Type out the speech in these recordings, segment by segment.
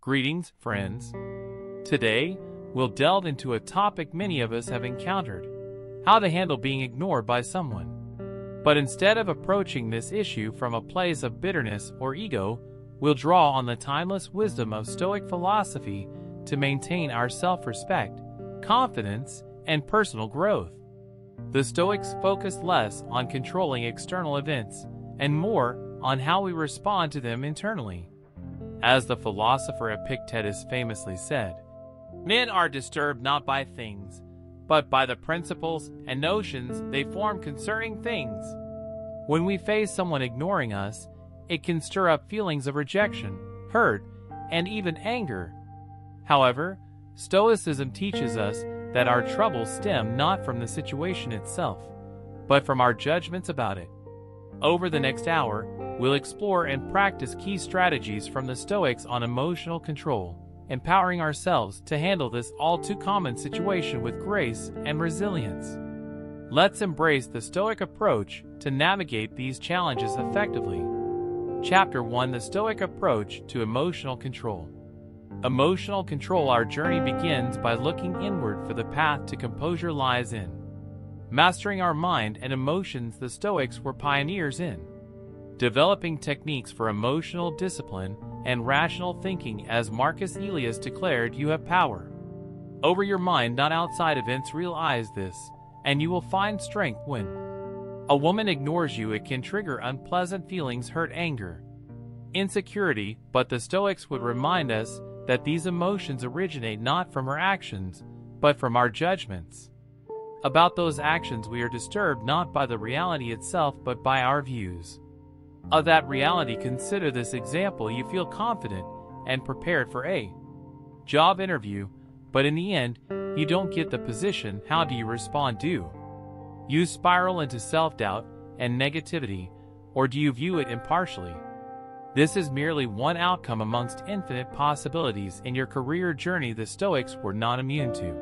Greetings, friends. Today, we'll delve into a topic many of us have encountered: how to handle being ignored by someone. But instead of approaching this issue from a place of bitterness or ego, we'll draw on the timeless wisdom of Stoic philosophy to maintain our self-respect, confidence, and personal growth. The Stoics focused less on controlling external events and more on how we respond to them internally. As the philosopher Epictetus famously said, "Men are disturbed not by things, but by the principles and notions they form concerning things." When we face someone ignoring us, it can stir up feelings of rejection, hurt, and even anger. However, Stoicism teaches us that our troubles stem not from the situation itself, but from our judgments about it. Over the next hour, we'll explore and practice key strategies from the Stoics on emotional control, empowering ourselves to handle this all-too-common situation with grace and resilience. Let's embrace the Stoic approach to navigate these challenges effectively. Chapter 1: The Stoic Approach to Emotional Control. Emotional control. Our journey begins by looking inward for the path to composure lies in. Mastering our mind and emotions, the Stoics were pioneers in developing techniques for emotional discipline and rational thinking. As Marcus Aurelius declared, "You have power over your mind, not outside events." Realize this, and you will find strength. When a woman ignores you, it can trigger unpleasant feelings, hurt, anger, insecurity, but the Stoics would remind us that these emotions originate not from her actions, but from our judgments about those actions. We are disturbed not by the reality itself, but by our views of that reality. Consider this example: you feel confident and prepared for a job interview, but in the end, you don't get the position. How do you respond? Do you spiral into self-doubt and negativity, or do you view it impartially? This is merely one outcome amongst infinite possibilities in your career journey. The Stoics were not immune to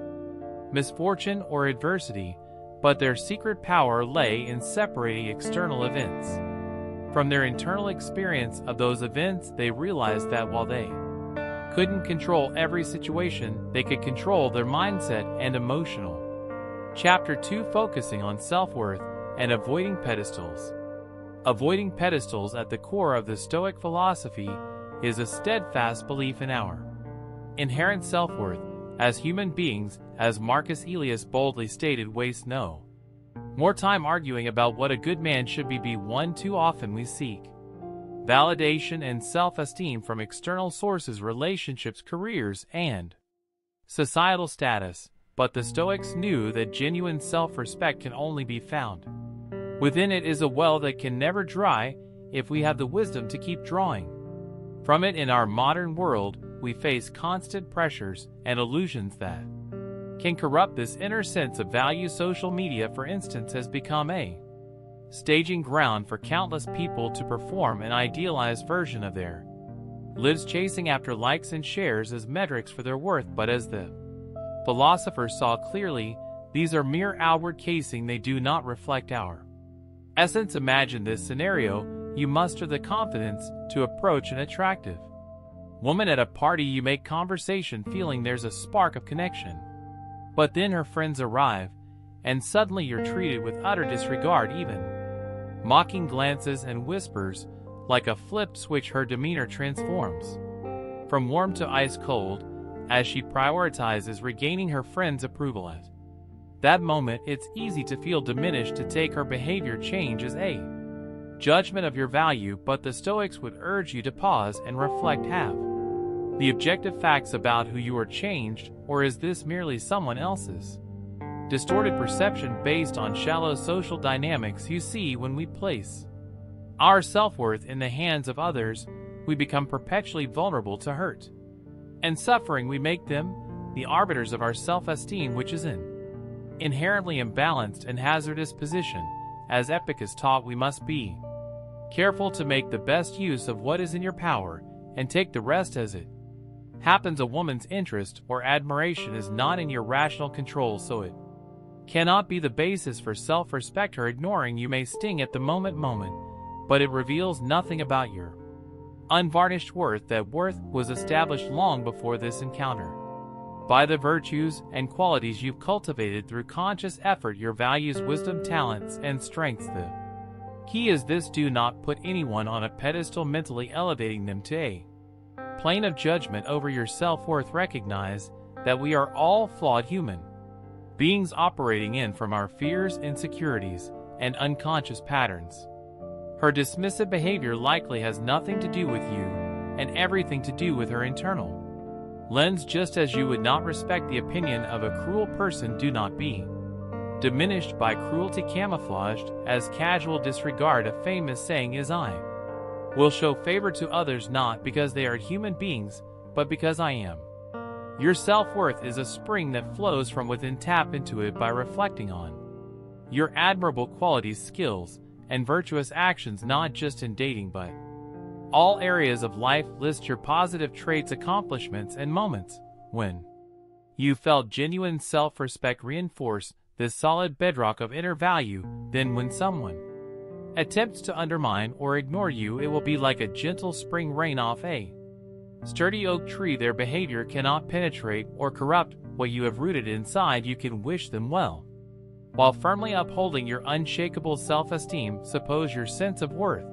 misfortune or adversity, but their secret power lay in separating external events from their internal experience of those events. They realized that while they couldn't control every situation, they could control their mindset and emotional. Chapter 2: Focusing on self-worth and avoiding pedestals. Avoiding pedestals. At the core of the Stoic philosophy is a steadfast belief in our inherent self-worth as human beings. As Marcus Aurelius boldly stated, "Waste no more time arguing about what a good man should be. One too often we seek validation and self-esteem from external sources, relationships, careers, and societal status." But the Stoics knew that genuine self-respect can only be found within. It is a well that can never dry if we have the wisdom to keep drawing from it. In our modern world, we face constant pressures and illusions that can corrupt this inner sense of value. Social media, for instance, has become a staging ground for countless people to perform an idealized version of their lives, chasing after likes and shares as metrics for their worth. But as the philosophers saw clearly, these are mere outward casing. They do not reflect our essence. Imagine this scenario: you muster the confidence to approach an attractive woman at a party. You make conversation, feeling there's a spark of connection. But then her friends arrive, and suddenly you're treated with utter disregard, even mocking glances and whispers. Like a flip switch, her demeanor transforms from warm to ice cold as she prioritizes regaining her friends' approval. At that moment, it's easy to feel diminished, to take her behavior change as a judgment of your value. But the Stoics would urge you to pause and reflect. Have the objective facts about who you are changed, or is this merely someone else's distorted perception based on shallow social dynamics? You see, when we place our self-worth in the hands of others, we become perpetually vulnerable to hurt and suffering. We make them the arbiters of our self-esteem, which is an inherently imbalanced and hazardous position. As Epictetus taught, we must be careful to make the best use of what is in your power and take the rest as it happens. A woman's interest or admiration is not in your rational control, so it cannot be the basis for self-respect. Her ignoring you may sting at the moment, but it reveals nothing about your unvarnished worth. That worth was established long before this encounter. By the virtues and qualities you've cultivated through conscious effort, your values, wisdom, talents, and strengths. The key is this: do not put anyone on a pedestal, mentally elevating them to a plane of judgment over your self-worth. Recognize that we are all flawed human beings operating in from our fears, insecurities, and unconscious patterns. Her dismissive behavior likely has nothing to do with you and everything to do with her internal lens. Just as you would not respect the opinion of a cruel person, do not be diminished by cruelty camouflaged as casual disregard. A famous saying is, I will show favor to others not because they are human beings, but because I am. Your self-worth is a spring that flows from within. Tap into it by reflecting on your admirable qualities, skills, and virtuous actions, not just in dating but all areas of life. List your positive traits, accomplishments, and moments when you felt genuine self-respect. Reinforce this solid bedrock of inner value. Then when someone attempts to undermine or ignore you, it will be like a gentle spring rain off a sturdy oak tree. Their behavior cannot penetrate or corrupt what you have rooted inside. You can wish them well while firmly upholding your unshakable self-esteem. Suppose your sense of worth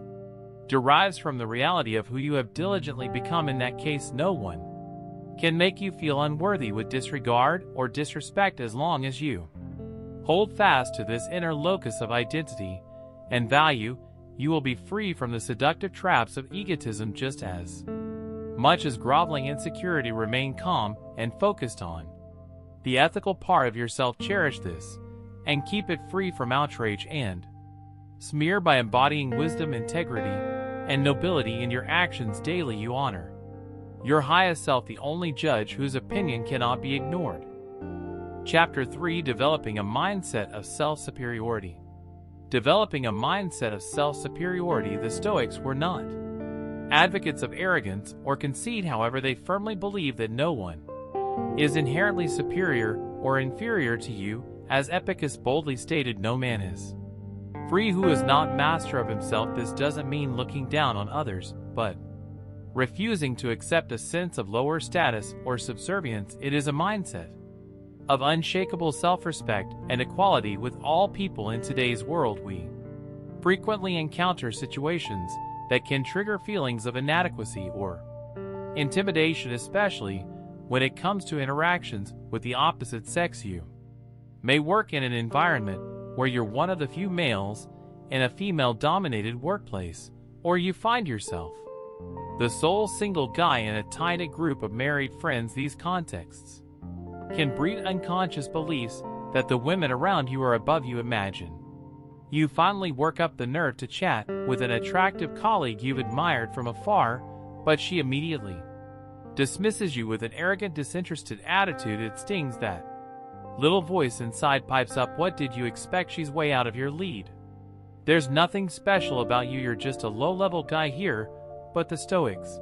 derives from the reality of who you have diligently become. In that case, no one can make you feel unworthy with disregard or disrespect. As long as you hold fast to this inner locus of identity and value, you will be free from the seductive traps of egotism. Just as much as groveling insecurity, remain calm and focused on the ethical part of yourself. Cherish this and keep it free from outrage and smear. By embodying wisdom, integrity, and nobility in your actions daily, you honor your highest self, the only judge whose opinion cannot be ignored. Chapter 3: Developing a mindset of self-superiority. Developing a mindset of self-superiority. The Stoics were not advocates of arrogance or conceit. However, they firmly believed that no one is inherently superior or inferior to you. As Epictetus boldly stated, no man is free who is not master of himself. This doesn't mean looking down on others, but refusing to accept a sense of lower status or subservience. It is a mindset of unshakable self-respect and equality with all people. In today's world, we frequently encounter situations that can trigger feelings of inadequacy or intimidation, especially when it comes to interactions with the opposite sex. You may work in an environment where you're one of the few males in a female-dominated workplace, or you find yourself the sole single guy in a tight-knit group of married friends. These contexts can breed unconscious beliefs that the women around you are above you. Imagine you finally work up the nerve to chat with an attractive colleague you've admired from afar, but she immediately dismisses you with an arrogant, disinterested attitude. It stings. That little voice inside pipes up, "What did you expect? She's way out of your league. There's nothing special about you. You're just a low-level guy here." But the Stoics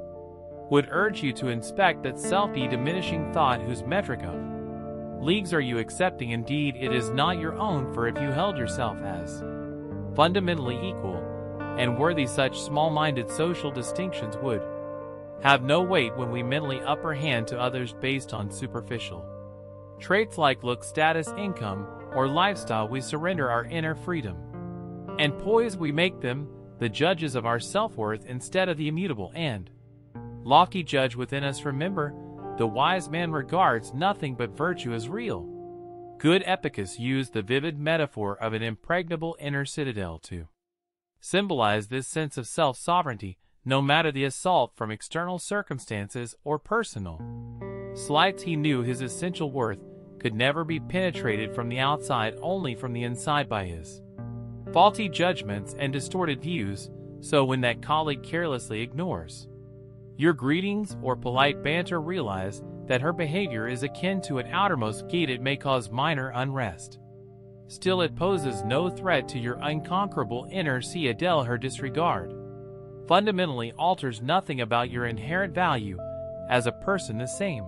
would urge you to inspect that self-diminishing thought. Whose metric of leagues are you accepting? Indeed, it is not your own, for if you held yourself as fundamentally equal and worthy, such small-minded social distinctions would have no weight. When we mentally upper hand to others based on superficial traits like look, status, income, or lifestyle, we surrender our inner freedom and poise. We make them the judges of our self-worth instead of the immutable and lofty judge within us. Remember, the wise man regards nothing but virtue as real. Good Epictetus used the vivid metaphor of an impregnable inner citadel to symbolize this sense of self-sovereignty, no matter the assault from external circumstances or personal slights. He knew his essential worth could never be penetrated from the outside, only from the inside by his faulty judgments and distorted views. So when that colleague carelessly ignores your greetings or polite banter, realize that her behavior is akin to an outermost gate. It may cause minor unrest. Still, it poses no threat to your unconquerable inner citadel. Her disregard fundamentally alters nothing about your inherent value as a person. The same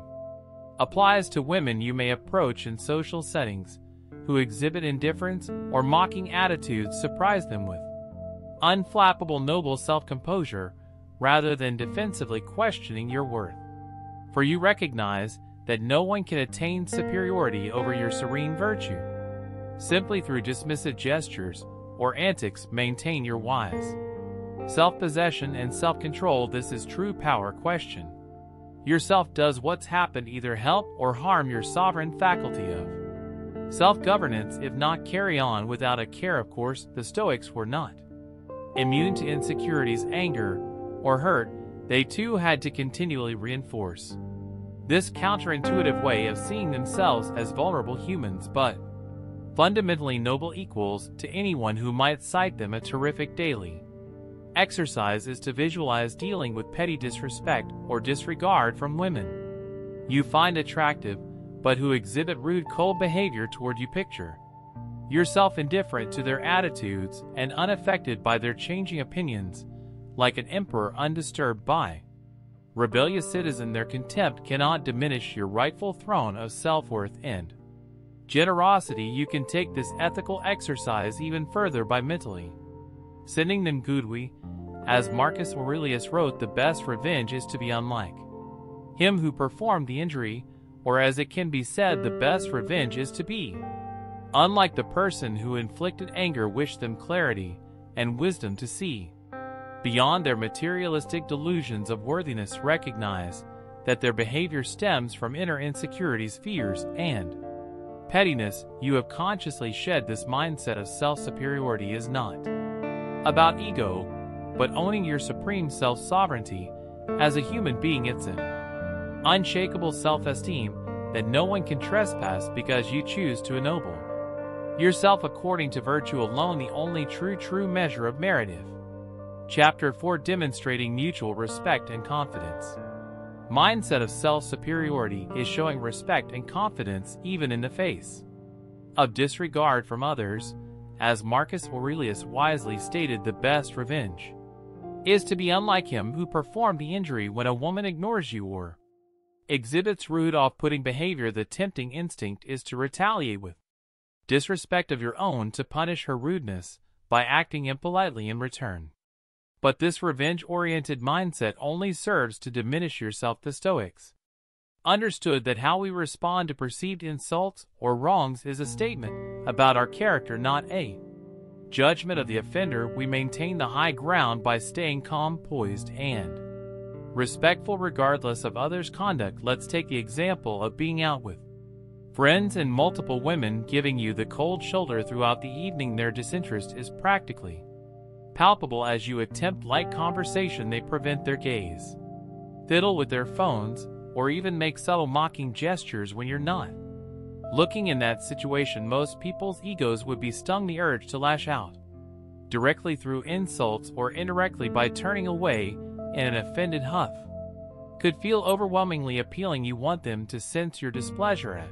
applies to women you may approach in social settings who exhibit indifference or mocking attitudes. Surprise them with unflappable, noble self-composure rather than defensively questioning your worth. For you recognize that no one can attain superiority over your serene virtue. Simply through dismissive gestures or antics maintain your wise self-possession and self-control. This is true power. Question yourself, does what's happened either help or harm your sovereign faculty of self-governance? If not, carry on without a care. Of course, the Stoics were not immune to insecurities, anger, or hurt. They too had to continually reinforce this counterintuitive way of seeing themselves as vulnerable humans, but fundamentally noble equals to anyone who might cite them. A terrific daily exercise is to visualize dealing with petty disrespect or disregard from women you find attractive, but who exhibit rude, cold behavior toward you. Picture yourself indifferent to their attitudes and unaffected by their changing opinions, like an emperor undisturbed by rebellious citizen. Their contempt cannot diminish your rightful throne of self-worth and generosity. You can take this ethical exercise even further by mentally sending them goodwill. As Marcus Aurelius wrote, the best revenge is to be unlike him who performed the injury, or as it can be said, the best revenge is to be unlike the person who inflicted anger. Wish them clarity and wisdom to see beyond their materialistic delusions of worthiness. Recognize that their behavior stems from inner insecurities, fears, and pettiness. You have consciously shed this mindset of self-superiority is not about ego, but owning your supreme self-sovereignty as a human being. It's an unshakable self-esteem that no one can trespass because you choose to ennoble yourself according to virtue alone, the only true measure of merit. Chapter 4, demonstrating mutual respect and confidence. Mindset of self-superiority is showing respect and confidence even in the face of disregard from others. As Marcus Aurelius wisely stated, the best revenge is to be unlike him who performed the injury. When a woman ignores you or exhibits rude, off-putting behavior, the tempting instinct is to retaliate with disrespect of your own, to punish her rudeness by acting impolitely in return. But this revenge-oriented mindset only serves to diminish yourself. The Stoics understood that how we respond to perceived insults or wrongs is a statement about our character, not a judgment of the offender. We maintain the high ground by staying calm, poised, and respectful regardless of others' conduct. Let's take the example of being out with friends and multiple women giving you the cold shoulder throughout the evening. Their disinterest is practically palpable as you attempt light conversation. They prevent their gaze, fiddle with their phones, or even make subtle mocking gestures when you're not looking. In that situation, most people's egos would be stung. The urge to lash out directly through insults or indirectly by turning away in an offended huff could feel overwhelmingly appealing. You want them to sense your displeasure at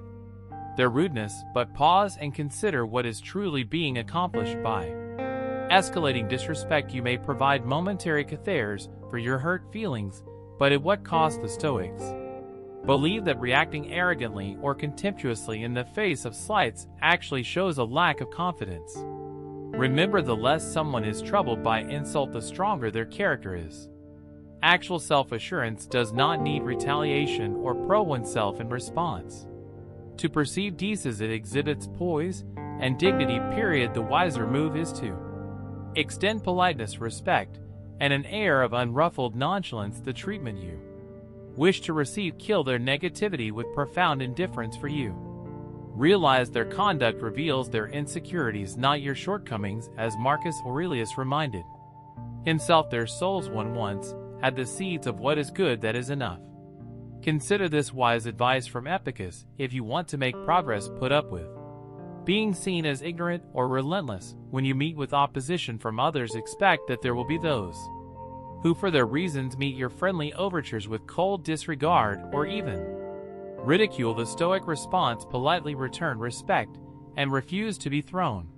their rudeness, but pause and consider what is truly being accomplished by escalating disrespect. You may provide momentary catharsis for your hurt feelings, but at what cost? The Stoics believe that reacting arrogantly or contemptuously in the face of slights actually shows a lack of confidence. Remember, the less someone is troubled by insult, the stronger their character is. Actual self-assurance does not need retaliation or pro oneself in response to perceived deeds. It exhibits poise and dignity. The wiser move is to extend politeness, respect, and an air of unruffled nonchalance. The treatment you wish to receive kill their negativity with profound indifference for you. Realize their conduct reveals their insecurities, not your shortcomings. As Marcus Aurelius reminded himself, their souls once had the seeds of what is good, that is enough. Consider this wise advice from Epicus. If you want to make progress, put up with being seen as ignorant or relentless. When you meet with opposition from others, expect that there will be those who for their reasons meet your friendly overtures with cold disregard or even ridicule. The Stoic response: politely return respect and refuse to be thrown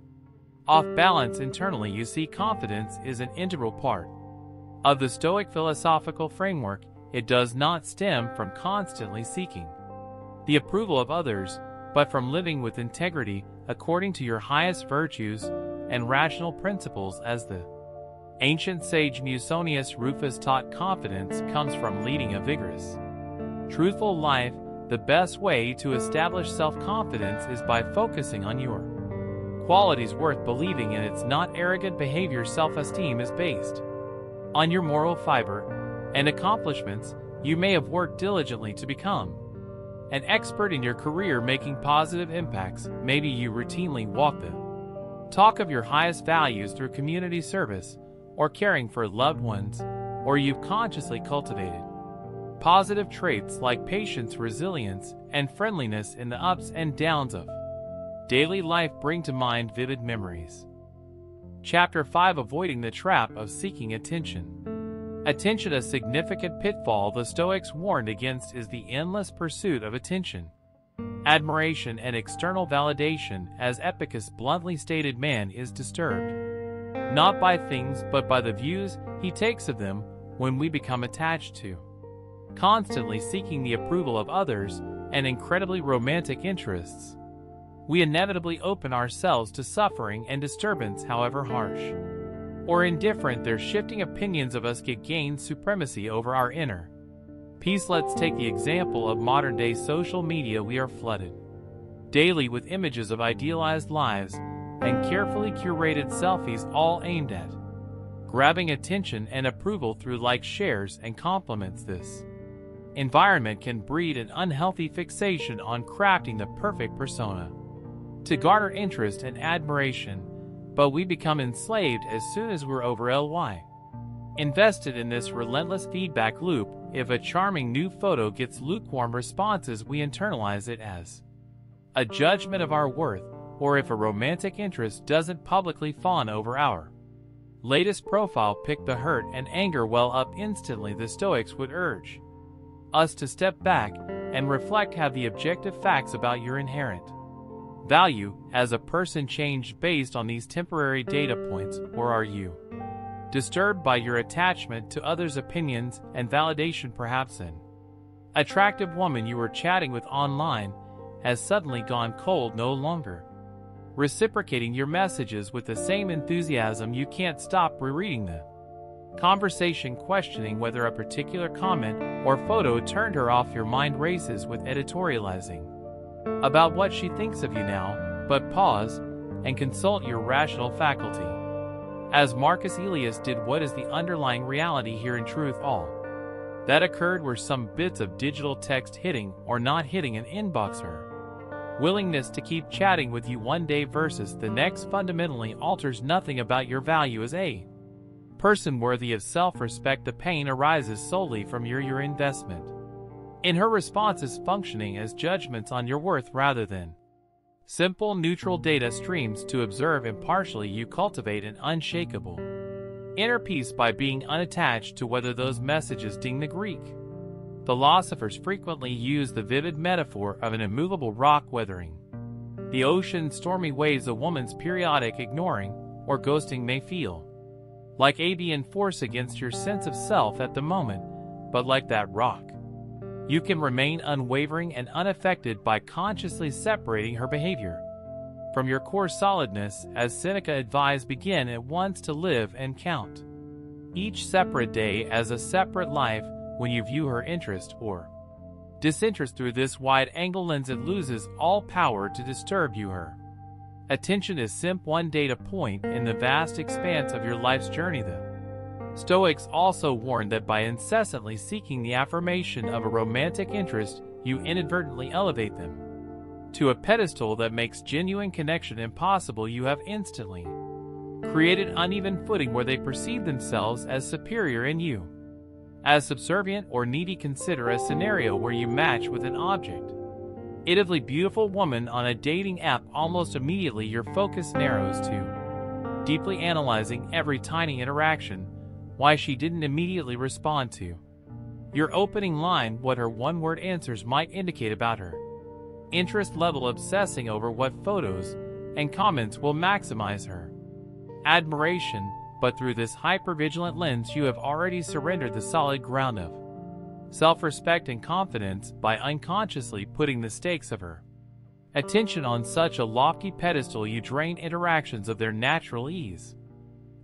off balance. Internally, you see, confidence is an integral part of the Stoic philosophical framework. It does not stem from constantly seeking the approval of others, but from living with integrity according to your highest virtues and rational principles. As the Ancient sage Musonius Rufus taught confidence comes from leading a vigorous, truthful life. The best way to establish self-confidence is by focusing on your qualities worth believing in. It's not arrogant behavior. Self-esteem is based on your moral fiber and accomplishments. You may have worked diligently to become an expert in your career, making positive impacts. Maybe you routinely walk the talk of your highest values through community service or caring for loved ones, or you've consciously cultivated positive traits like patience, resilience, and friendliness in the ups and downs of daily life. Bring to mind vivid memories. Chapter 5: Avoiding the Trap of Seeking Attention. Attention, a significant pitfall the Stoics warned against, is the endless pursuit of attention, admiration, and external validation. As Epictetus bluntly stated, man is disturbed not by things but by the views he takes of them. When we become attached to constantly seeking the approval of others and incredibly romantic interests, we inevitably open ourselves to suffering and disturbance. However harsh or indifferent their shifting opinions of us gain supremacy over our inner peace. Let's take the example of modern-day social media. We are flooded daily with images of idealized lives and carefully curated selfies, all aimed at grabbing attention and approval through likes, shares, and compliments. This environment can breed an unhealthy fixation on crafting the perfect persona to garner interest and admiration, but we become enslaved as soon as we're invested in this relentless feedback loop. If a charming new photo gets lukewarm responses, we internalize it as a judgment of our worth, or if a romantic interest doesn't publicly fawn over our latest profile pic, the hurt and anger well up instantly. The Stoics would urge us to step back and reflect. Have the objective facts about your inherent value as a person changed based on these temporary data points, or are you disturbed by your attachment to others' opinions and validation? Perhaps an attractive woman you were chatting with online has suddenly gone cold, no longer reciprocating your messages with the same enthusiasm. You can't stop rereading the conversation, questioning whether a particular comment or photo turned her off. Your mind races with editorializing about what she thinks of you now, but pause and consult your rational faculty. As Marcus Aurelius did, what is the underlying reality here? In truth, all that occurred were some bits of digital text hitting or not hitting an inbox. Her willingness to keep chatting with you one day versus the next fundamentally alters nothing about your value as a person worthy of self-respect. The pain arises solely from your investment in her responses, functioning as judgments on your worth rather than simple neutral data streams to observe impartially. You cultivate an unshakable inner peace by being unattached to whether those messages ding. The Greek philosophers frequently use the vivid metaphor of an immovable rock weathering the ocean's stormy waves. A woman's periodic ignoring or ghosting may feel like a being force against your sense of self at the moment, but like that rock, you can remain unwavering and unaffected by consciously separating her behavior from your core solidness. As Seneca advised, begin at once to live and count each separate day as a separate life. When you view her interest or disinterest through this wide-angle lens, it loses all power to disturb you. Her attention is one data point in the vast expanse of your life's journey. The Stoics also warned that by incessantly seeking the affirmation of a romantic interest, you inadvertently elevate them to a pedestal that makes genuine connection impossible. You have instantly created uneven footing where they perceive themselves as superior and you as subservient or needy. Consider a scenario where you match with an objectively beautiful woman on a dating app. Almost immediately your focus narrows to deeply analyzing every tiny interaction, why she didn't immediately respond to your opening line, what her one-word answers might indicate about her interest level, obsessing over what photos and comments will maximize her admiration. But through this hypervigilant lens, you have already surrendered the solid ground of self-respect and confidence by unconsciously putting the stakes of her attention on such a lofty pedestal. You drain interactions of their natural ease,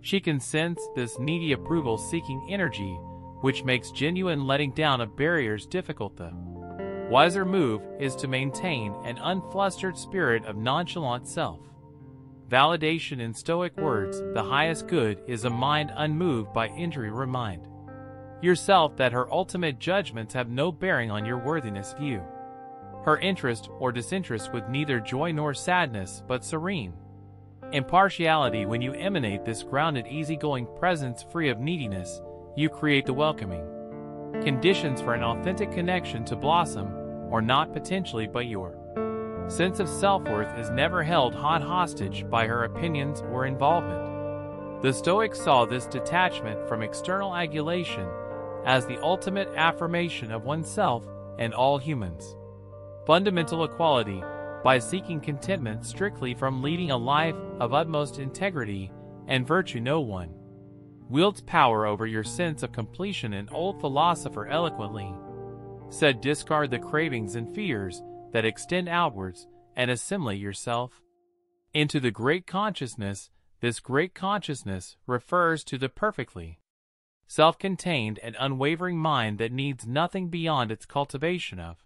She can sense this needy approval-seeking energy, which makes genuine letting down of barriers difficult. The wiser move is to maintain an unflustered spirit of nonchalant self-validation. In Stoic words, the highest good is a mind unmoved by injury. Remind yourself that her ultimate judgments have no bearing on your worthiness. View her interest or disinterest with neither joy nor sadness, but serene impartiality. When you emanate this grounded, easygoing presence free of neediness, you create the welcoming conditions for an authentic connection to blossom, or not potentially, but your sense of self-worth is never held hostage by her opinions or involvement. The Stoics saw this detachment from external adulation as the ultimate affirmation of oneself and all humans' fundamental equality. By seeking contentment strictly from leading a life of utmost integrity and virtue, no one wields power over your sense of completion. An old philosopher eloquently said, discard the cravings and fears that extend outwards and assimilate yourself into the great consciousness. This great consciousness refers to the perfectly self-contained and unwavering mind that needs nothing beyond its cultivation of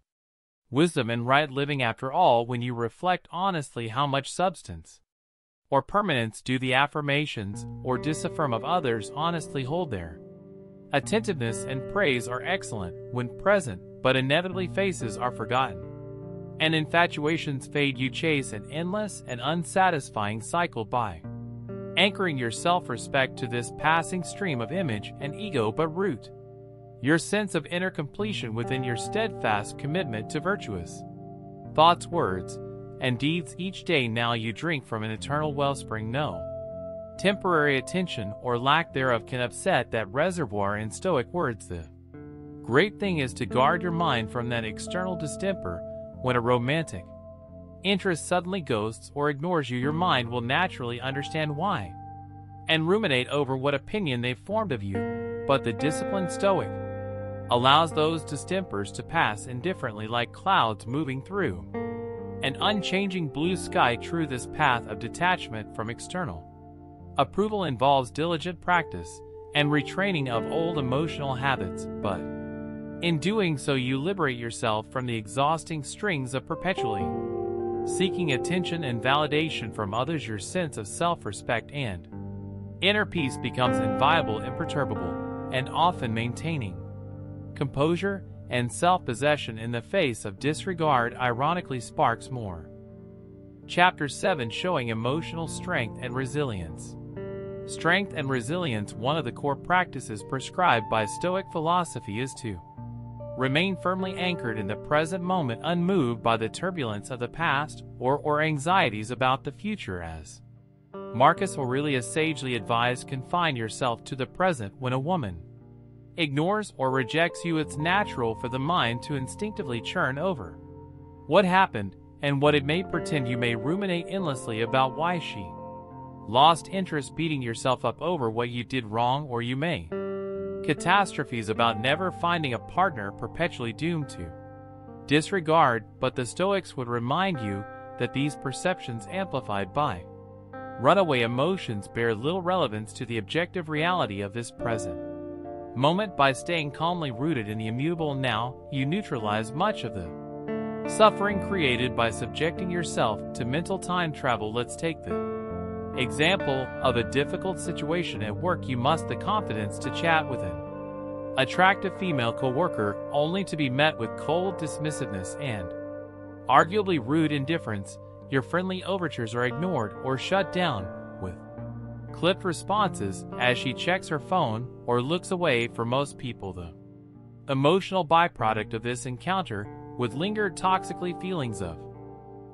wisdom and right living. After all, when you reflect honestly, how much substance or permanence do the affirmations or disaffirm of others honestly hold? Their attentiveness and praise are excellent when present, but inevitably faces are forgotten and infatuations fade. You chase an endless and unsatisfying cycle by anchoring your self-respect to this passing stream of image and ego, but root your sense of inner completion within your steadfast commitment to virtuous thoughts, words, and deeds each day. Now you drink from an eternal wellspring. No temporary attention or lack thereof can upset that reservoir. In Stoic words, the great thing is to guard your mind from that external distemper. When a romantic interest suddenly ghosts or ignores you, your mind will naturally understand why and ruminate over what opinion they've formed of you. But the disciplined Stoic allows those distempers to pass indifferently, like clouds moving through an unchanging blue sky. True, this path of detachment from external approval involves diligent practice and retraining of old emotional habits, but in doing so you liberate yourself from the exhausting strings of perpetually seeking attention and validation from others. Your sense of self-respect and inner peace becomes inviolable, imperturbable, and often maintaining composure and self-possession in the face of disregard ironically sparks more. Chapter 7, showing emotional strength and resilience. Strength and resilience. One of the core practices prescribed by Stoic philosophy is to remain firmly anchored in the present moment, unmoved by the turbulence of the past or anxieties about the future. As Marcus Aurelius sagely advised, confine yourself to the present. When a woman ignores or rejects you, it's natural for the mind to instinctively churn over what happened and what it may pretend. You may ruminate endlessly about why she lost interest, beating yourself up over what you did wrong, or you may catastrophes about never finding a partner, perpetually doomed to disregard. But the Stoics would remind you that these perceptions, amplified by runaway emotions, bear little relevance to the objective reality of this present moment. By staying calmly rooted in the immutable now, you neutralize much of the suffering created by subjecting yourself to mental time travel. Let's take the example of a difficult situation at work. You must the confidence to chat with an attractive female coworker, only to be met with cold dismissiveness and arguably rude indifference. Your friendly overtures are ignored or shut down with clipped responses as she checks her phone or looks away. For most people, the emotional byproduct of this encounter would linger toxically, feelings of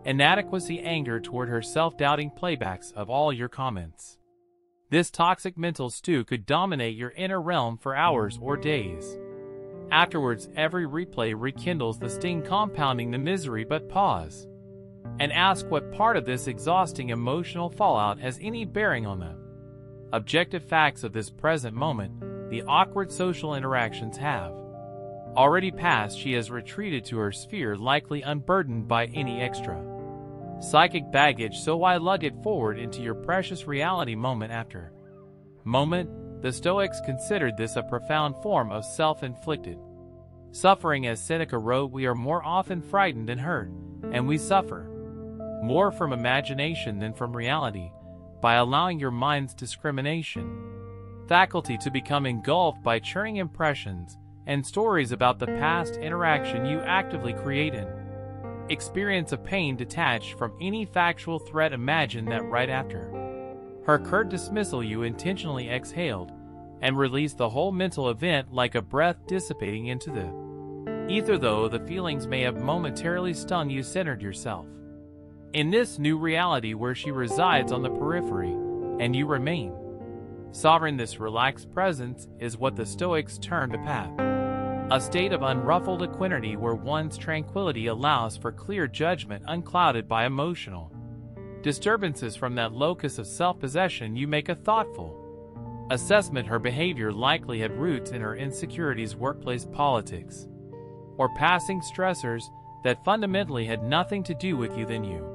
inadequacy, anger toward her, self-doubting playbacks of all your comments. This toxic mental stew could dominate your inner realm for hours or days. Afterwards, every replay rekindles the sting, compounding the misery. But pause and ask what part of this exhausting emotional fallout has any bearing on the objective facts of this present moment. The awkward social interactions have already passed. She has retreated to her sphere, likely unburdened by any extra psychic baggage. So why lug it forward into your precious reality moment? After moment, the Stoics considered this a profound form of self-inflicted suffering. As Seneca wrote, we are more often frightened than hurt, and we suffer more from imagination than from reality, by allowing your mind's discrimination faculty to become engulfed by churning impressions and stories about the past interaction you actively create an experience of pain detached from any factual threat. Imagine that right after her curt dismissal you intentionally exhaled and released the whole mental event like a breath dissipating into the ether. Though the feelings may have momentarily stung, you centered yourself in this new reality where she resides on the periphery, and you remain sovereign. This relaxed presence is what the Stoics termed a path, a state of unruffled equanimity where one's tranquility allows for clear judgment unclouded by emotional disturbances. From that locus of self-possession you make a thoughtful assessment. Her behavior likely had roots in her insecurities, workplace politics, or passing stressors that fundamentally had nothing to do with you. Then you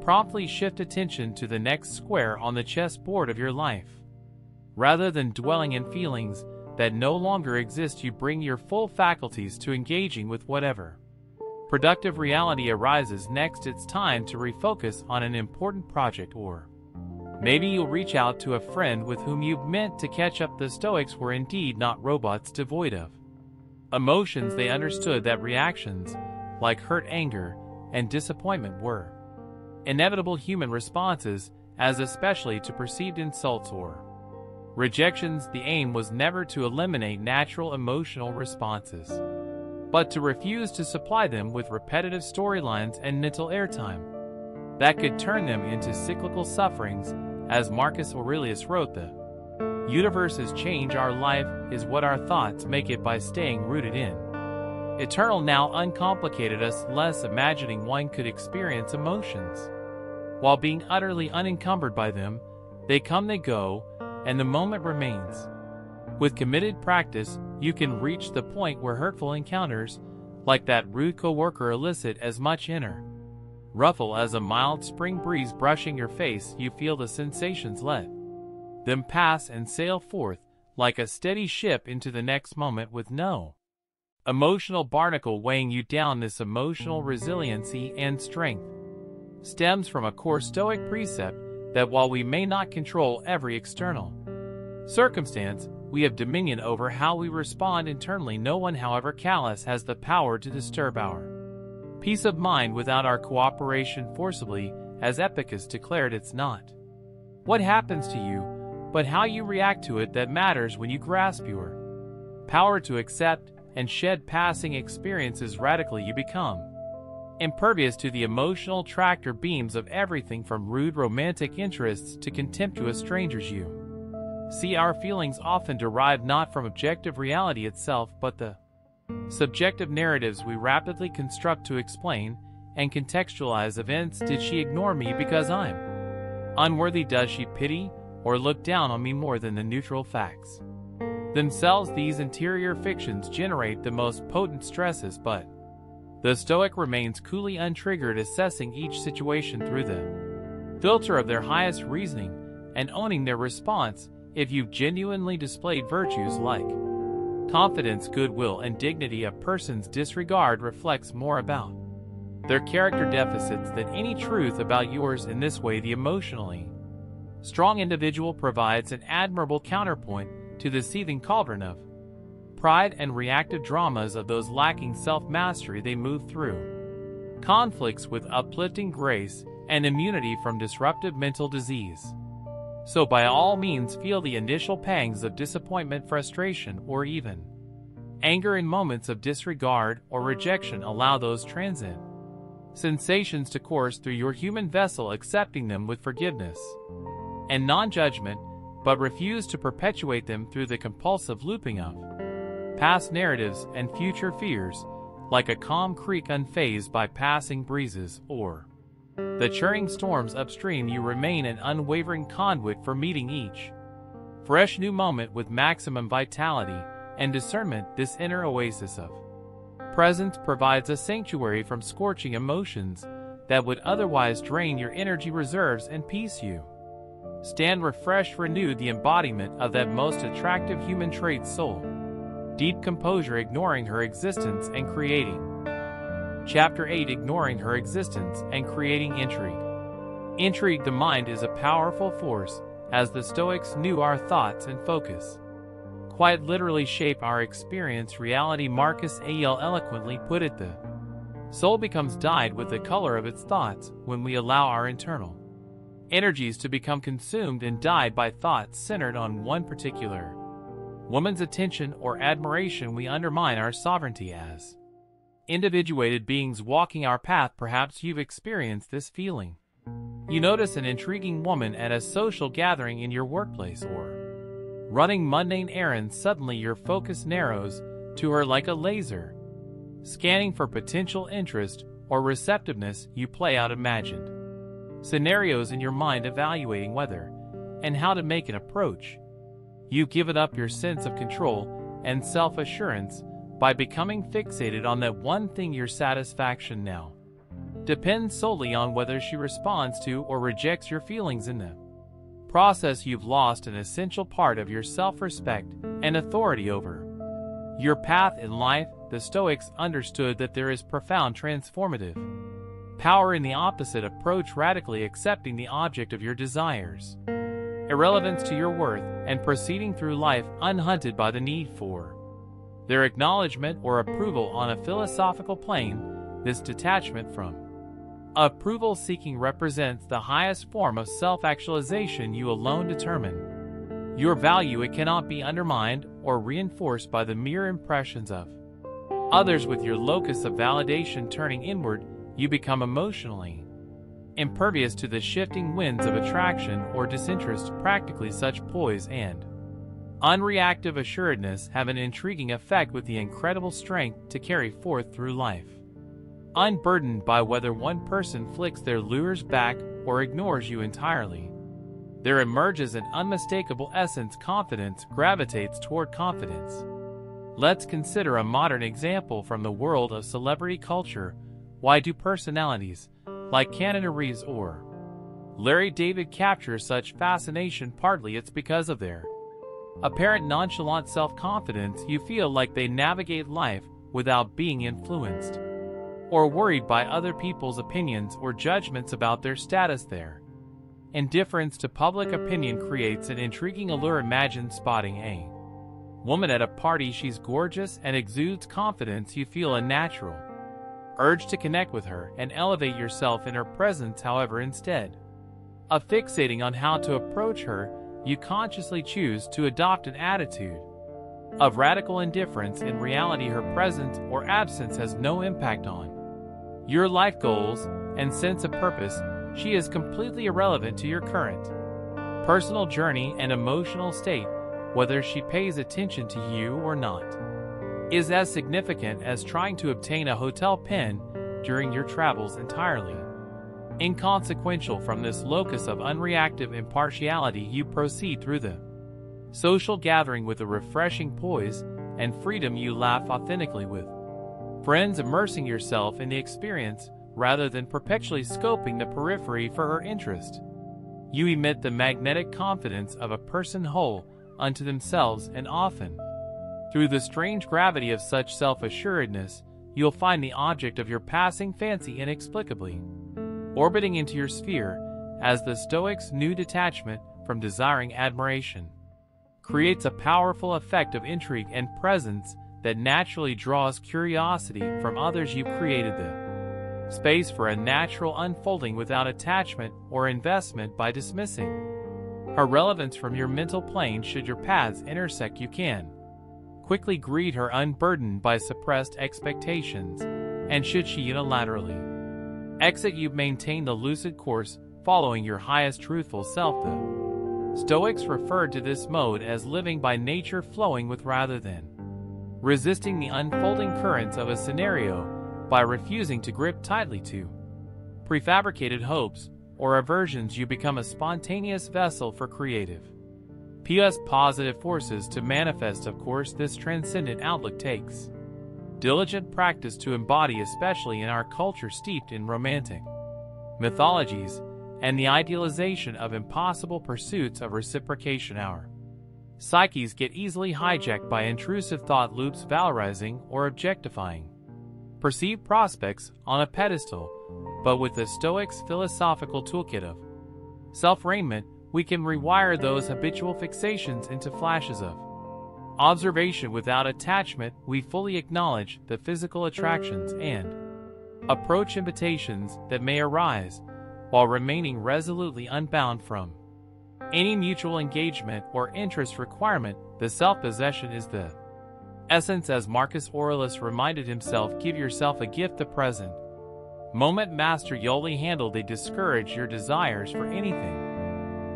promptly shift attention to the next square on the chessboard of your life. Rather than dwelling in feelings that no longer exist, you bring your full faculties to engaging with whatever productive reality arises next. It's time to refocus on an important project, or maybe you'll reach out to a friend with whom you've meant to catch up. The Stoics were indeed not robots devoid of emotions. They understood that reactions like hurt, anger, and disappointment were inevitable human responses, as especially to perceived insults or rejections. The aim was never to eliminate natural emotional responses, but to refuse to supply them with repetitive storylines and mental airtime that could turn them into cyclical sufferings. As Marcus Aurelius wrote, the universe's change, our life is what our thoughts make it. By staying rooted in eternal now uncomplicated us less, imagining one could experience emotions while being utterly unencumbered by them. They come, they go, and the moment remains. With committed practice, you can reach the point where hurtful encounters, like that rude coworker, elicit as much inner ruffle as a mild spring breeze brushing your face. You feel the sensations, let them pass, and sail forth like a steady ship into the next moment with no emotional barnacle weighing you down. This emotional resiliency and strength stems from a core Stoic precept that while we may not control every external circumstance, we have dominion over how we respond internally. No one, however callous, has the power to disturb our peace of mind without our cooperation forcibly. As Epicus declared, it's not what happens to you, but how you react to it that matters. When you grasp your power to accept and shed passing experiences radically, you become impervious to the emotional tractor beams of everything from rude romantic interests to contemptuous strangers. You see, our feelings often derive not from objective reality itself, but the subjective narratives we rapidly construct to explain and contextualize events. Did she ignore me because I'm unworthy? Does she pity or look down on me more than the neutral facts themselves? These interior fictions generate the most potent stresses, but the Stoic remains coolly untriggered, assessing each situation through the filter of their highest reasoning and owning their response. If you've genuinely displayed virtues like confidence, goodwill, and dignity, a person's disregard reflects more about their character deficits than any truth about yours. In this way, the emotionally strong individual provides an admirable counterpoint to the seething cauldron of pride and reactive dramas of those lacking self-mastery. They move through conflicts with uplifting grace and immunity from disruptive mental disease. So by all means, feel the initial pangs of disappointment, frustration, or even anger in moments of disregard or rejection. Allow those transient sensations to course through your human vessel, accepting them with forgiveness and non-judgment, but refuse to perpetuate them through the compulsive looping of past narratives and future fears. Like a calm creek unfazed by passing breezes or the churning storms upstream, you remain an unwavering conduit for meeting each fresh new moment with maximum vitality and discernment. This inner oasis of presence provides a sanctuary from scorching emotions that would otherwise drain your energy reserves and peace. You stand refreshed, renewed, the embodiment of that most attractive human trait, soul. Deep composure, ignoring her existence and creating. Chapter 8, Ignoring her existence and creating intrigue. Intrigue, the mind is a powerful force, as the Stoics knew. Our thoughts and focus quite literally shape our experience reality. Marcus Aurelius eloquently put it, the soul becomes dyed with the color of its thoughts when we allow our internal energies to become consumed and dyed by thoughts centered on one particular woman's attention or admiration. We undermine our sovereignty as individuated beings walking our path. Perhaps you've experienced this feeling. You notice an intriguing woman at a social gathering in your workplace or running mundane errands. Suddenly your focus narrows to her like a laser, scanning for potential interest or receptiveness. You play out imagined scenarios in your mind, evaluating whether and how to make an approach. You've given up your sense of control and self-assurance by becoming fixated on that one thing. Your satisfaction now depends solely on whether she responds to or rejects your feelings. In the process, you've lost an essential part of your self-respect and authority over your path in life. The Stoics understood that there is profound transformative power in the opposite approach, radically accepting the object of your desires, irrelevance to your worth, and proceeding through life unhunted by the need for their acknowledgement or approval. On a philosophical plane, this detachment from approval-seeking represents the highest form of self-actualization. You alone determine your value. It cannot be undermined or reinforced by the mere impressions of others. With your locus of validation turning inward, you become emotionally impervious to the shifting winds of attraction or disinterest. Practically, such poise and unreactive assuredness have an intriguing effect, with the incredible strength to carry forth through life, unburdened by whether one person flicks their lures back or ignores you entirely. There emerges an unmistakable essence. Confidence gravitates toward confidence. Let's consider a modern example from the world of celebrity culture. Why do personalities like Keanu Reeves or Larry David capture such fascination? Partly it's because of their apparent nonchalant self-confidence. You feel like they navigate life without being influenced or worried by other people's opinions or judgments about their status. Their indifference to public opinion creates an intriguing allure. Imagine spotting a woman at a party. She's gorgeous and exudes confidence. You feel a natural urge to connect with her and elevate yourself in her presence. However, instead of fixating on how to approach her, you consciously choose to adopt an attitude of radical indifference. In reality, her presence or absence has no impact on your life goals and sense of purpose. She is completely irrelevant to your current personal journey and emotional state. Whether she pays attention to you or not is as significant as trying to obtain a hotel pin during your travels. Entirely inconsequential. From this locus of unreactive impartiality, you proceed through the social gathering with a refreshing poise and freedom. You laugh authentically with friends, immersing yourself in the experience rather than perpetually scoping the periphery for her interest. You emit the magnetic confidence of a person whole unto themselves, and often, through the strange gravity of such self-assuredness, you'll find the object of your passing fancy inexplicably orbiting into your sphere. As the Stoics knew, detachment from desiring admiration creates a powerful effect of intrigue and presence that naturally draws curiosity from others. You created the space for a natural unfolding without attachment or investment. By dismissing her relevance from your mental plane, should your paths intersect, you can quickly greet her unburdened by suppressed expectations, and should she unilaterally exit, you maintain the lucid course, following your highest truthful self. The Stoics referred to this mode as living by nature, flowing with rather than resisting the unfolding currents of a scenario. By refusing to grip tightly to prefabricated hopes or aversions, you become a spontaneous vessel for creative, positive forces to manifest. Of course, this transcendent outlook takes diligent practice to embody, especially in our culture steeped in romantic mythologies and the idealization of impossible pursuits of reciprocation. Our psyches get easily hijacked by intrusive thought loops valorizing or objectifying perceived prospects on a pedestal, but with the Stoics' philosophical toolkit of self-arraignment, we can rewire those habitual fixations into flashes of observation without attachment. We fully acknowledge the physical attractions and approach invitations that may arise, while remaining resolutely unbound from any mutual engagement or interest requirement. The self-possession is the essence, as Marcus Aurelius reminded himself. Give yourself a gift the present moment. Master Yoli handle. They discourage your desires for anything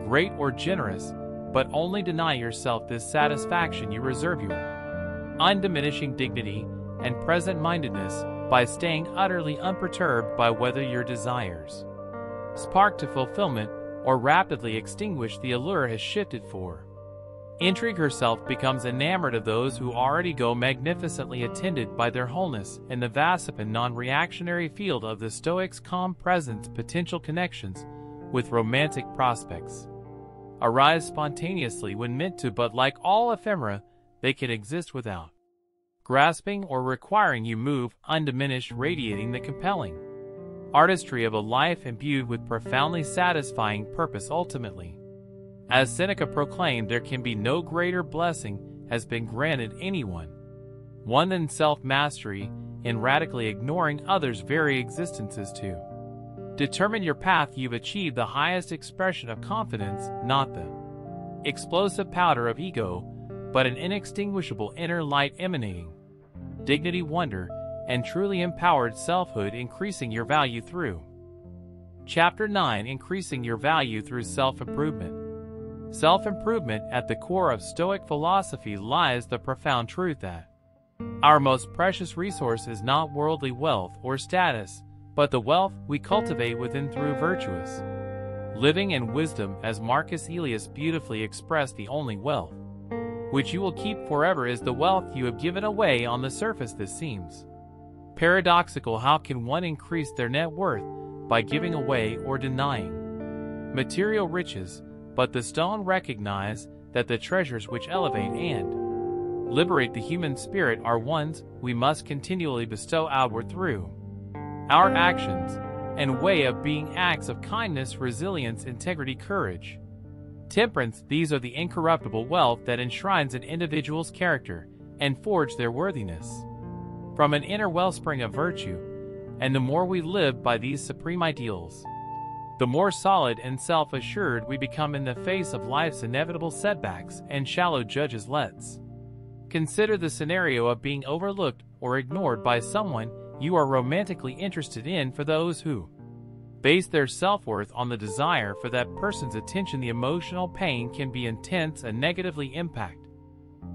great or generous, but only deny yourself this satisfaction. You reserve your undiminishing dignity and present-mindedness by staying utterly unperturbed by whether your desires spark to fulfillment or rapidly extinguish. The allure has shifted for intrigue. Herself becomes enamored of those who already go magnificently attended by their wholeness. In the vast and non-reactionary field of the Stoics' calm presence, potential connections with romantic prospects arise spontaneously when meant to, but like all ephemera, they can exist without grasping or requiring. You move undiminished, radiating the compelling artistry of a life imbued with profoundly satisfying purpose. Ultimately, as Seneca proclaimed, there can be no greater blessing has been granted anyone one than self-mastery in radically ignoring others' very existences. To determine your path, you've achieved the highest expression of confidence, not the explosive powder of ego, but an inextinguishable inner light emanating dignity, wonder, and truly empowered selfhood. Increasing your value through Chapter 9. Increasing your value through self-improvement. Self-improvement. At the core of Stoic philosophy lies the profound truth that our most precious resource is not worldly wealth or status, but the wealth we cultivate within through virtuous living and wisdom. As Marcus Aurelius beautifully expressed, the only wealth which you will keep forever is the wealth you have given away. On the surface, this seems paradoxical. How can one increase their net worth by giving away or denying material riches? But the Stoics recognize that the treasures which elevate and liberate the human spirit are ones we must continually bestow outward through our actions and way of being, acts of kindness, resilience, integrity, courage, temperance. These are the incorruptible wealth that enshrines an individual's character and forge their worthiness from an inner wellspring of virtue. And the more we live by these supreme ideals, the more solid and self-assured we become in the face of life's inevitable setbacks and shallow judges. Let's consider the scenario of being overlooked or ignored by someone you are romantically interested in. For those who base their self-worth on the desire for that person's attention, the emotional pain can be intense and negatively impact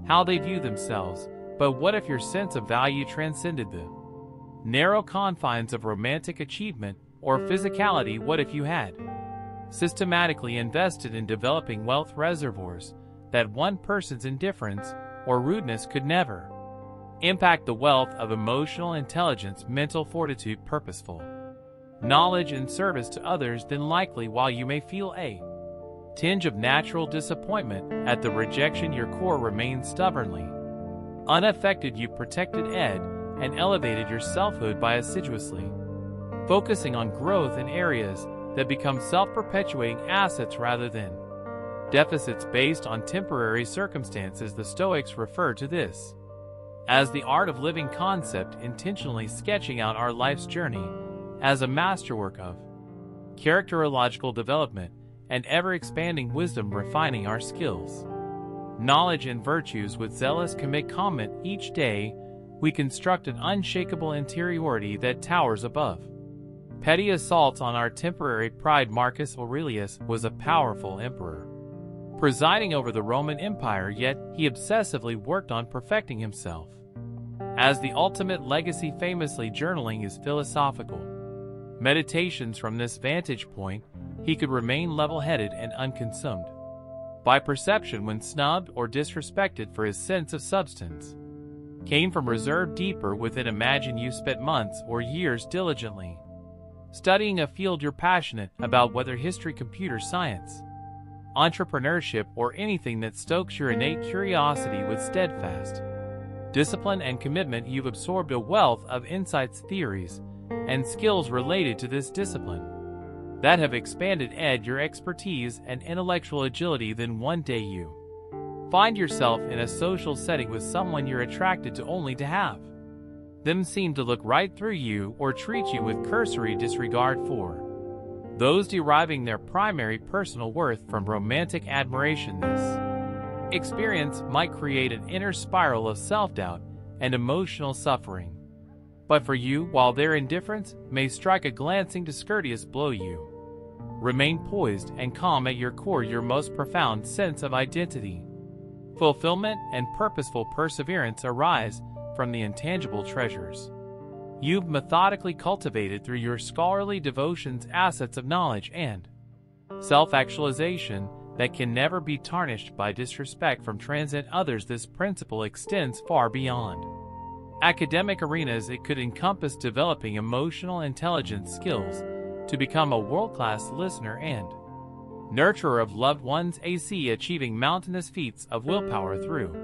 how they view themselves. But what if your sense of value transcended the narrow confines of romantic achievement or physicality? What if you had systematically invested in developing wealth reservoirs that one person's indifference or rudeness could never impact? The wealth of emotional intelligence, mental fortitude, purposeful knowledge, and service to others. Then likely, while you may feel a tinge of natural disappointment at the rejection, your core remains stubbornly unaffected. You protected and elevated your selfhood by assiduously focusing on growth in areas that become self-perpetuating assets rather than deficits based on temporary circumstances. The Stoics refer to this as the art of living concept, intentionally sketching out our life's journey as a masterwork of characterological development and ever-expanding wisdom, refining our skills, knowledge, and virtues with zealous commitment. Each day, we construct an unshakable interiority that towers above petty assaults on our temporary pride. Marcus Aurelius was a powerful emperor, presiding over the Roman Empire, yet he obsessively worked on perfecting himself. As the ultimate legacy, famously journaling his philosophical meditations. From this vantage point, he could remain level-headed and unconsumed by perception when snubbed or disrespected, for his sense of substance came from reserve deeper within. Imagine you spent months or years diligently studying a field you're passionate about, whether history, computer science, entrepreneurship, or anything that stokes your innate curiosity. With steadfast discipline and commitment, you've absorbed a wealth of insights, theories, and skills related to this discipline that have expanded your expertise and intellectual agility. Then one day you find yourself in a social setting with someone you're attracted to, only to have them seem to look right through you or treat you with cursory disregard for those deriving their primary personal worth from romantic admiration. This experience might create an inner spiral of self-doubt and emotional suffering. But for you, while their indifference may strike a glancing discourteous blow, you remain poised and calm at your core. Your most profound sense of identity, fulfillment, and purposeful perseverance arise from the intangible treasures you've methodically cultivated through your scholarly devotions, assets of knowledge and self-actualization that can never be tarnished by disrespect from transient others. This principle extends far beyond academic arenas. It could encompass developing emotional intelligence skills to become a world-class listener and nurturer of loved ones, achieving mountainous feats of willpower through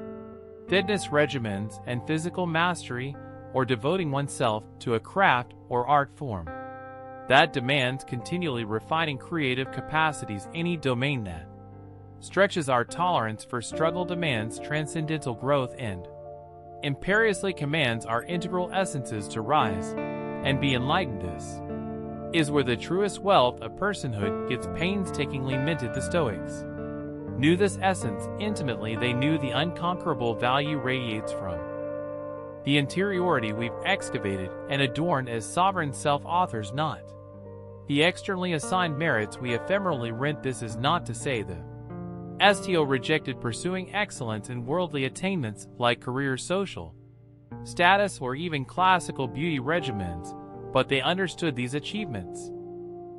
fitness regimens and physical mastery, or devoting oneself to a craft or art form that demands continually refining creative capacities. Any domain that stretches our tolerance for struggle demands transcendental growth and imperiously commands our integral essences to rise and be enlightened. This is where the truest wealth of personhood gets painstakingly minted. The Stoics knew this essence intimately. They knew the unconquerable value radiates from the interiority we've excavated and adorned as sovereign self-authors, not the externally assigned merits we ephemerally rent. This is not to say the Sto rejected pursuing excellence in worldly attainments like career, social status, or even classical beauty regimens, but they understood these achievements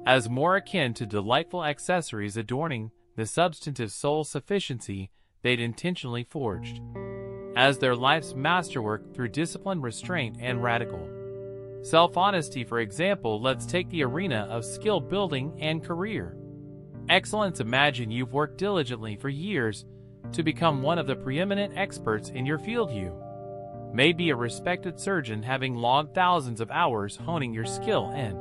as more akin to delightful accessories adorning the substantive soul sufficiency they'd intentionally forged as their life's masterwork through discipline, restraint, and radical self-honesty. For example, let's take the arena of skill building and career excellence. Imagine you've worked diligently for years to become one of the preeminent experts in your field. You may be a respected surgeon, having logged thousands of hours honing your skill and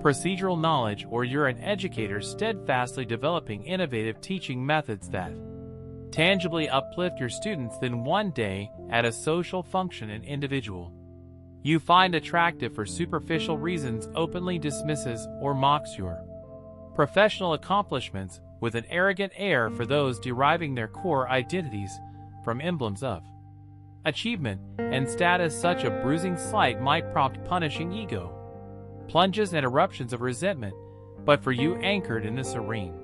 procedural knowledge, or you're an educator steadfastly developing innovative teaching methods that tangibly uplift your students. Then one day, at a social function, an individual you find attractive for superficial reasons openly dismisses or mocks your professional accomplishments with an arrogant air. For those deriving their core identities from emblems of achievement and status, such a bruising slight might prompt punishing ego plunges and eruptions of resentment. But for you, anchored in the serene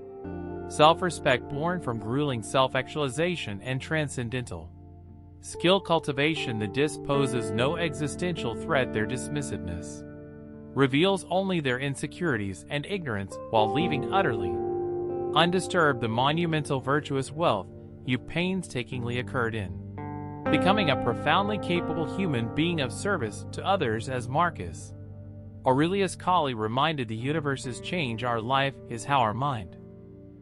self-respect born from grueling self-actualization and transcendental skill cultivation, the disc poses no existential threat. Their dismissiveness reveals only their insecurities and ignorance, while leaving utterly undisturbed the monumental virtuous wealth you painstakingly accrued in becoming a profoundly capable human being of service to others. As Marcus Aurelius Colli reminded, the universe's change, our life, is how our mind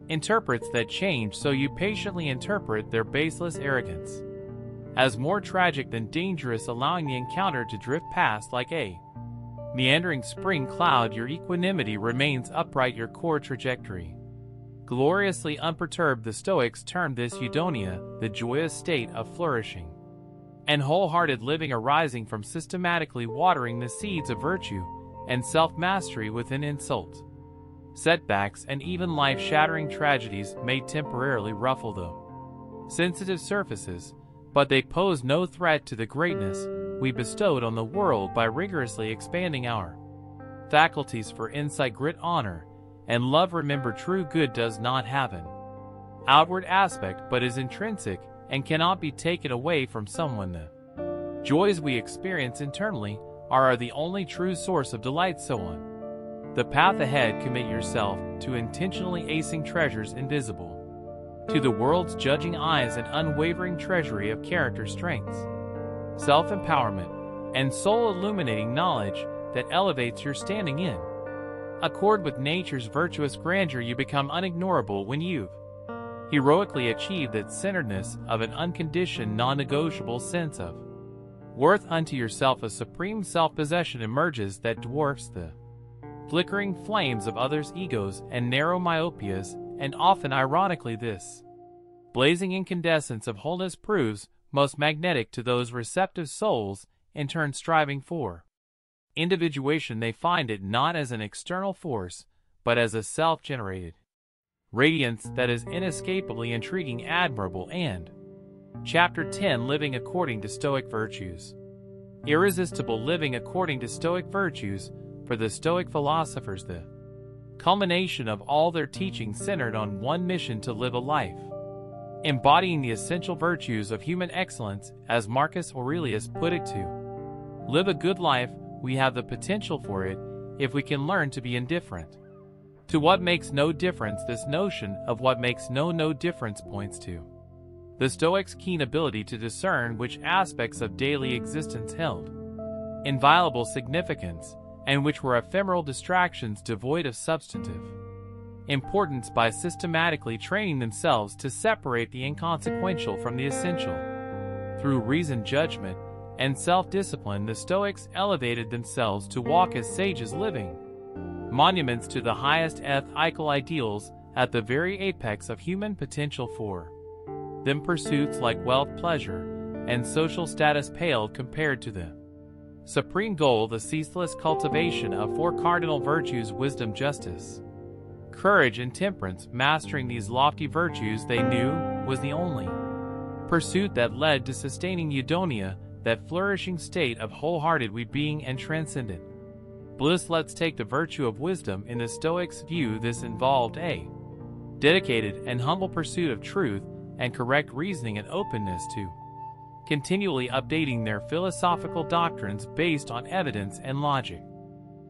interprets that change. So you patiently interpret their baseless arrogance as more tragic than dangerous, allowing the encounter to drift past like a meandering spring cloud. Your equanimity remains upright, your core trajectory gloriously unperturbed. The Stoics termed this eudaimonia, the joyous state of flourishing and wholehearted living arising from systematically watering the seeds of virtue and self-mastery within. Insult, setbacks, and even life-shattering tragedies may temporarily ruffle the sensitive surfaces, but they pose no threat to the greatness we bestowed on the world by rigorously expanding our faculties for insight, grit, honor, and love. Remember, true good does not have an outward aspect but is intrinsic and cannot be taken away from someone. The joys we experience internally are the only true source of delight. So on the path ahead, commit yourself to intentionally acing treasures invisible to the world's judging eyes, an unwavering treasury of character strengths, self-empowerment, and soul-illuminating knowledge that elevates your standing in accord with nature's virtuous grandeur, you become unignorable when you've heroically achieved that centeredness of an unconditioned, non-negotiable sense of worth unto yourself. A supreme self-possession emerges that dwarfs the flickering flames of others' egos and narrow myopias, and often ironically this blazing incandescence of wholeness proves most magnetic to those receptive souls, in turn striving for individuation. They find it not as an external force, but as a self-generated radiance that is inescapably intriguing, admirable, and Chapter 10, Living According to Stoic Virtues. Irresistible living according to Stoic virtues. For the Stoic philosophers, the culmination of all their teaching centered on one mission: to live a life embodying the essential virtues of human excellence. As Marcus Aurelius put it, to live a good life, we have the potential for it if we can learn to be indifferent to what makes no difference. This notion of what makes no difference points to the Stoics' keen ability to discern which aspects of daily existence held inviolable significance, and which were ephemeral distractions devoid of substantive importance, by systematically training themselves to separate the inconsequential from the essential. Through reasoned judgment and self-discipline, the Stoics elevated themselves to walk as sages, living monuments to the highest ethical ideals at the very apex of human potential. For them, pursuits like wealth, pleasure, and social status paled compared to the supreme goal, the ceaseless cultivation of four cardinal virtues: wisdom, justice, courage, and temperance. Mastering these lofty virtues, they knew, was the only pursuit that led to sustaining eudaimonia, that flourishing state of wholehearted well-being and transcendent bliss. Let's take the virtue of wisdom. In the Stoics' view, this involved a dedicated and humble pursuit of truth and correct reasoning, and openness to continually updating their philosophical doctrines based on evidence and logic,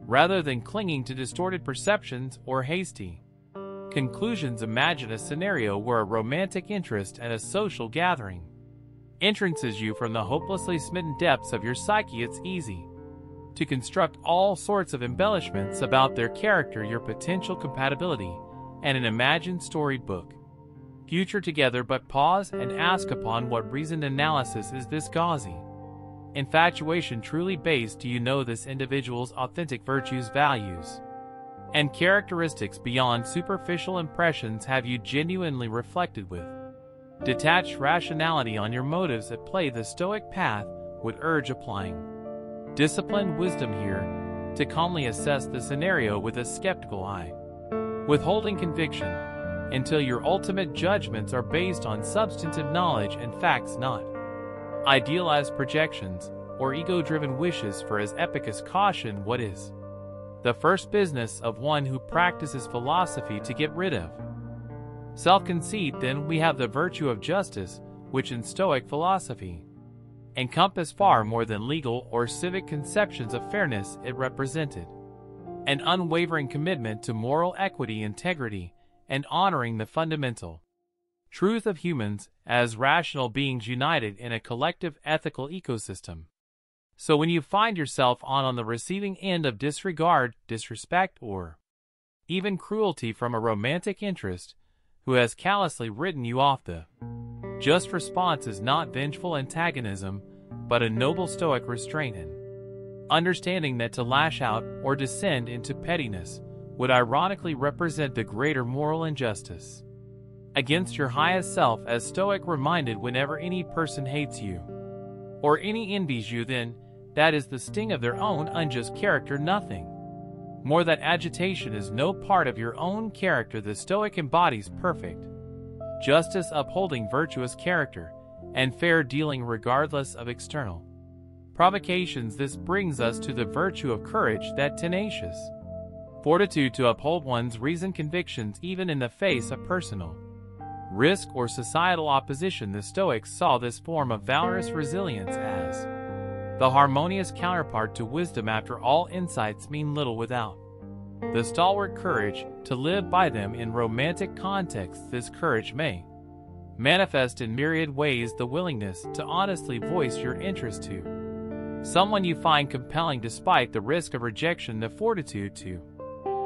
rather than clinging to distorted perceptions or hasty conclusions. Imagine a scenario where a romantic interest at a social gathering entrances you from the hopelessly smitten depths of your psyche. It's easy to construct all sorts of embellishments about their character, your potential compatibility, and an imagined storybook future together. But pause and ask, upon what reasoned analysis is this gauzy infatuation truly based? Do you know this individual's authentic virtues, values, and characteristics beyond superficial impressions? Have you genuinely reflected with detached rationality on your motives at play? The Stoic path would urge applying disciplined wisdom here to calmly assess the scenario with a skeptical eye, withholding conviction until your ultimate judgments are based on substantive knowledge and facts, not idealized projections or ego-driven wishes. For as Epicus cautioned, what is the first business of one who practices philosophy? To get rid of self-conceit. Then we have the virtue of justice, which in Stoic philosophy encompassed far more than legal or civic conceptions of fairness. It represented an unwavering commitment to moral equity, integrity, and honoring the fundamental truth of humans as rational beings united in a collective ethical ecosystem. So when you find yourself on the receiving end of disregard, disrespect, or even cruelty from a romantic interest who has callously written you off, the just response is not vengeful antagonism, but a noble Stoic restraint and understanding that to lash out or descend into pettiness would ironically represent the greater moral injustice against your highest self. As Stoic reminded, whenever any person hates you or any envies you, then that is the sting of their own unjust character, nothing more. That agitation is no part of your own character. The Stoic embodies perfect justice, upholding virtuous character and fair dealing regardless of external provocations. This brings us to the virtue of courage, that tenacious fortitude to uphold one's reasoned convictions even in the face of personal risk or societal opposition. The Stoics saw this form of valorous resilience as the harmonious counterpart to wisdom. After all, insights mean little without the stalwart courage to live by them. In romantic contexts, this courage may manifest in myriad ways: the willingness to honestly voice your interest to someone you find compelling despite the risk of rejection, the fortitude to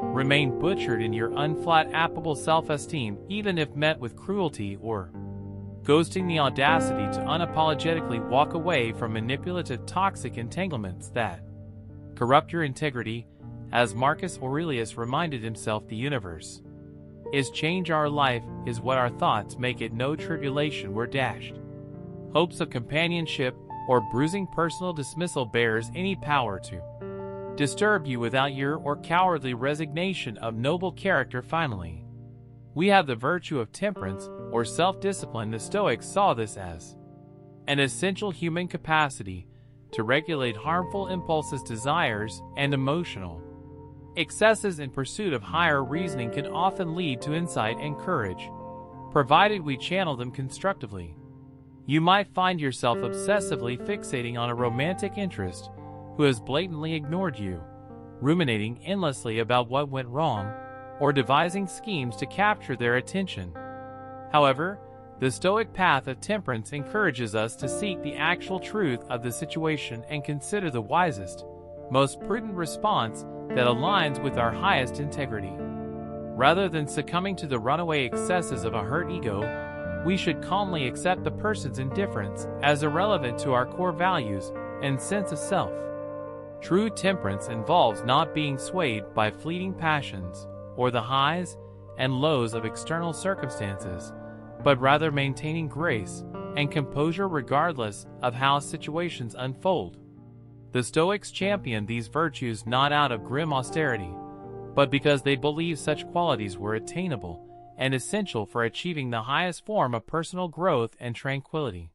Remain butchered in your unflat affable self-esteem even if met with cruelty or ghosting the audacity to unapologetically walk away from manipulative toxic entanglements that corrupt your integrity. As Marcus Aurelius reminded himself, the universe is change, our life is what our thoughts make it, no tribulation we're dashed. Hopes of companionship or bruising personal dismissal bears any power to disturb you without your or cowardly resignation of noble character. Finally, we have the virtue of temperance or self-discipline. The Stoics saw this as an essential human capacity to regulate harmful impulses, desires, and emotional excesses in pursuit of higher reasoning can often lead to insight and courage, provided we channel them constructively. You might find yourself obsessively fixating on a romantic interest who has blatantly ignored you, ruminating endlessly about what went wrong, or devising schemes to capture their attention. However, the Stoic path of temperance encourages us to seek the actual truth of the situation and consider the wisest, most prudent response that aligns with our highest integrity. Rather than succumbing to the runaway excesses of a hurt ego, we should calmly accept the person's indifference as irrelevant to our core values and sense of self. True temperance involves not being swayed by fleeting passions or the highs and lows of external circumstances, but rather maintaining grace and composure regardless of how situations unfold. The Stoics championed these virtues not out of grim austerity, but because they believed such qualities were attainable and essential for achieving the highest form of personal growth and tranquility.